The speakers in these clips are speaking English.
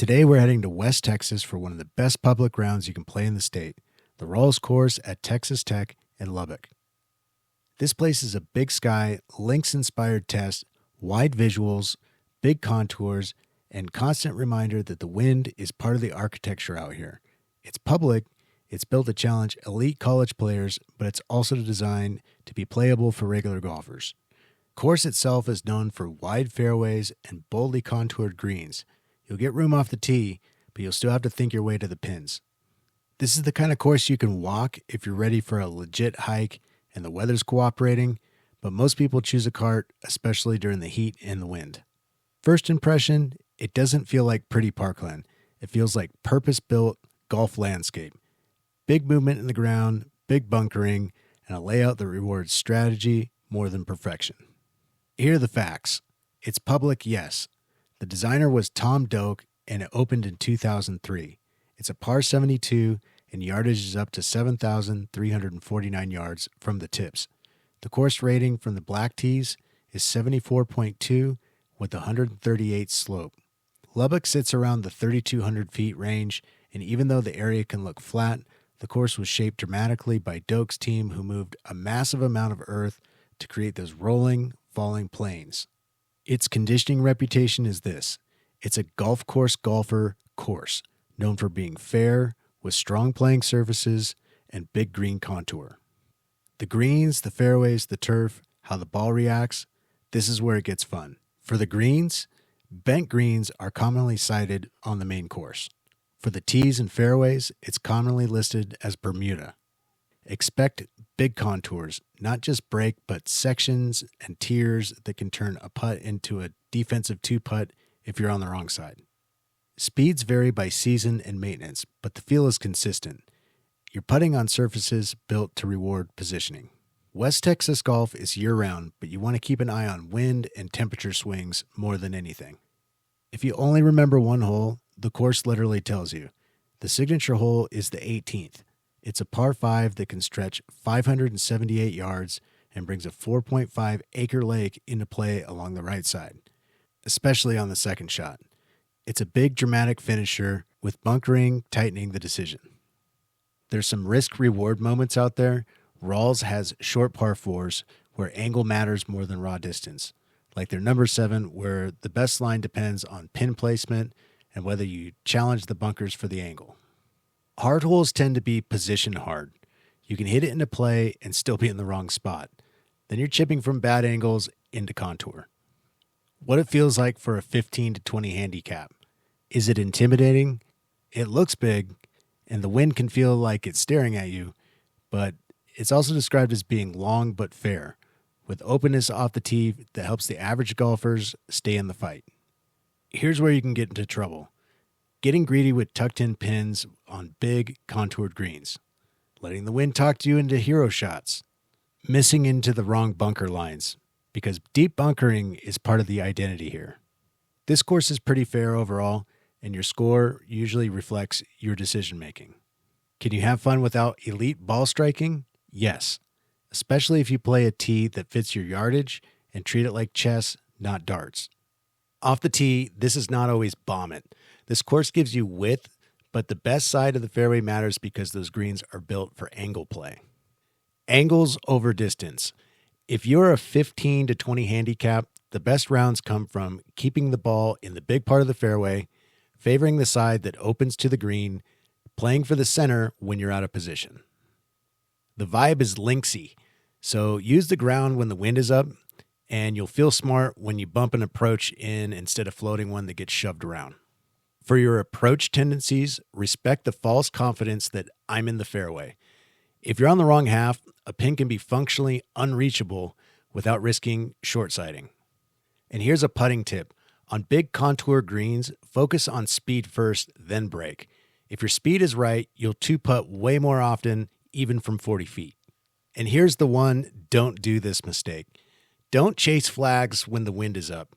Today we're heading to West Texas for one of the best public rounds you can play in the state, the Rawls Course at Texas Tech in Lubbock. This place is a big sky, links-inspired test, wide visuals, big contours, and constant reminder that the wind is part of the architecture out here. It's public, it's built to challenge elite college players, but it's also designed to be playable for regular golfers. Course itself is known for wide fairways and boldly contoured greens. You'll get room off the tee, but you'll still have to think your way to the pins. This is the kind of course you can walk if you're ready for a legit hike and the weather's cooperating, but most people choose a cart, especially during the heat and the wind. First impression, it doesn't feel like pretty parkland. It feels like purpose-built golf landscape. Big movement in the ground, big bunkering, and a layout that rewards strategy more than perfection. Here are the facts. It's public, yes. The designer was Tom Doak, and it opened in 2003. It's a par 72, and yardage is up to 7,349 yards from the tips. The course rating from the black tees is 74.2 with 138 slope. Lubbock sits around the 3,200 feet range, and even though the area can look flat, the course was shaped dramatically by Doak's team, who moved a massive amount of earth to create those rolling, falling plains. Its conditioning reputation is this: it's a golf course golfer course, known for being fair, with strong playing surfaces and big green contour. The greens, the fairways, the turf, how the ball reacts, this is where it gets fun. For the greens, bent greens are commonly cited on the main course. For the tees and fairways, it's commonly listed as Bermuda. Expect big contours, not just break, but sections and tiers that can turn a putt into a defensive two-putt if you're on the wrong side. Speeds vary by season and maintenance, but the feel is consistent. You're putting on surfaces built to reward positioning. West Texas golf is year-round, but you want to keep an eye on wind and temperature swings more than anything. If you only remember one hole, the course literally tells you. The signature hole is the 18th. It's a par 5 that can stretch 578 yards and brings a 4.5-acre lake into play along the right side, especially on the second shot. It's a big, dramatic finisher with bunkering tightening the decision. There's some risk-reward moments out there. Rawls has short par 4s where angle matters more than raw distance, like their number 7 where the best line depends on pin placement and whether you challenge the bunkers for the angle. Hard holes tend to be position hard. You can hit it into play and still be in the wrong spot. Then you're chipping from bad angles into contour. What it feels like for a 15 to 20 handicap. Is it intimidating? It looks big, and the wind can feel like it's staring at you, but it's also described as being long but fair, with openness off the tee that helps the average golfers stay in the fight. Here's where you can get into trouble. Getting greedy with tucked-in pins on big, contoured greens. Letting the wind talk to you into hero shots. Missing into the wrong bunker lines, because deep bunkering is part of the identity here. This course is pretty fair overall, and your score usually reflects your decision-making. Can you have fun without elite ball striking? Yes, especially if you play a tee that fits your yardage and treat it like chess, not darts. Off the tee, this is not always bomb it. This course gives you width, but the best side of the fairway matters because those greens are built for angle play. Angles over distance. If you're a 15 to 20 handicap, the best rounds come from keeping the ball in the big part of the fairway, favoring the side that opens to the green, playing for the center when you're out of position. The vibe is linksy, so use the ground when the wind is up, and you'll feel smart when you bump an approach in instead of floating one that gets shoved around. For your approach tendencies, respect the false confidence that I'm in the fairway. If you're on the wrong half, a pin can be functionally unreachable without risking short-sighting. And here's a putting tip. On big contour greens, focus on speed first, then break. If your speed is right, you'll two-putt way more often, even from 40 feet. And here's the one: don't do this mistake. Don't chase flags when the wind is up.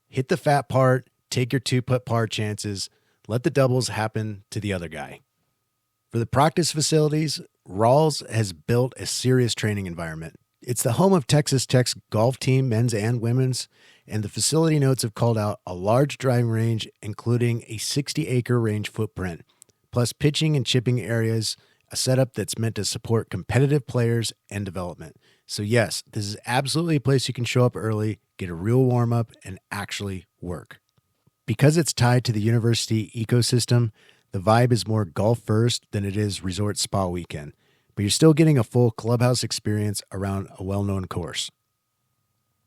Hit the fat part, take your two-putt par chances, let the doubles happen to the other guy. For the practice facilities, Rawls has built a serious training environment. It's the home of Texas Tech's golf team, men's and women's, And the facility notes have called out a large driving range, including a 60-acre range footprint, plus pitching and chipping areas, a setup that's meant to support competitive players and development. So yes, this is absolutely a place you can show up early, get a real warm-up, and actually work. Because it's tied to the university ecosystem, the vibe is more golf first than it is resort spa weekend, but you're still getting a full clubhouse experience around a well-known course.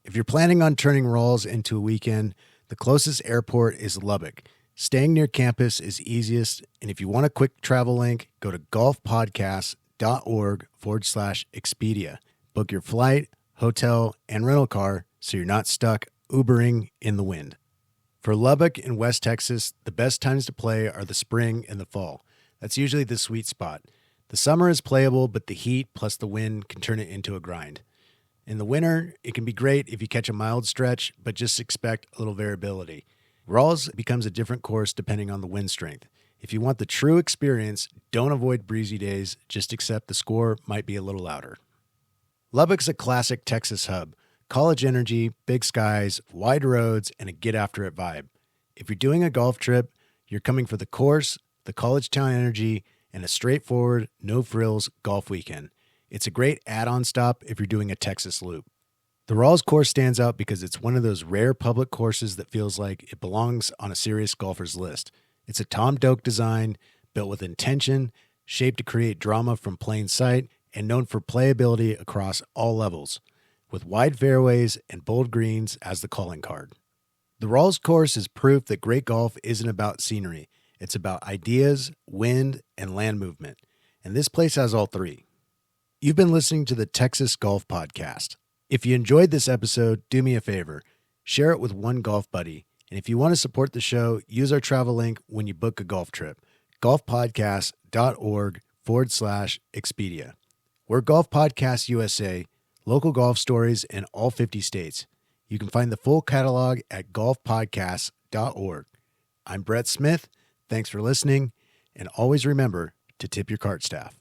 If you're planning on turning Rawls into a weekend, the closest airport is Lubbock. Staying near campus is easiest, and if you want a quick travel link, go to golfpodcast.org/Expedia. Book your flight, hotel, and rental car so you're not stuck Ubering in the wind. For Lubbock and West Texas, the best times to play are the spring and the fall. That's usually the sweet spot. The summer is playable, but the heat plus the wind can turn it into a grind. In the winter, it can be great if you catch a mild stretch, but just expect a little variability. Rawls becomes a different course depending on the wind strength. If you want the true experience, don't avoid breezy days, just accept the score might be a little louder. Lubbock's a classic Texas hub. College energy, big skies, wide roads, and a get-after-it vibe. If you're doing a golf trip, you're coming for the course, the college town energy, and a straightforward, no-frills golf weekend. It's a great add-on stop if you're doing a Texas loop. The Rawls Course stands out because it's one of those rare public courses that feels like it belongs on a serious golfer's list. It's a Tom Doak design, built with intention, shaped to create drama from plain sight, and known for playability across all levels, with wide fairways and bold greens as the calling card. The Rawls Course is proof that great golf isn't about scenery. It's about ideas, wind, and land movement. And this place has all three. You've been listening to the Texas Golf Podcast. If you enjoyed this episode, do me a favor. Share it with one golf buddy. And if you want to support the show, use our travel link when you book a golf trip. golfpodcast.org/Expedia. We're Golf Podcast USA, local golf stories in all 50 states. You can find the full catalog at golfpodcast.org. I'm Brett Smith. Thanks for listening. And always remember to tip your cart staff.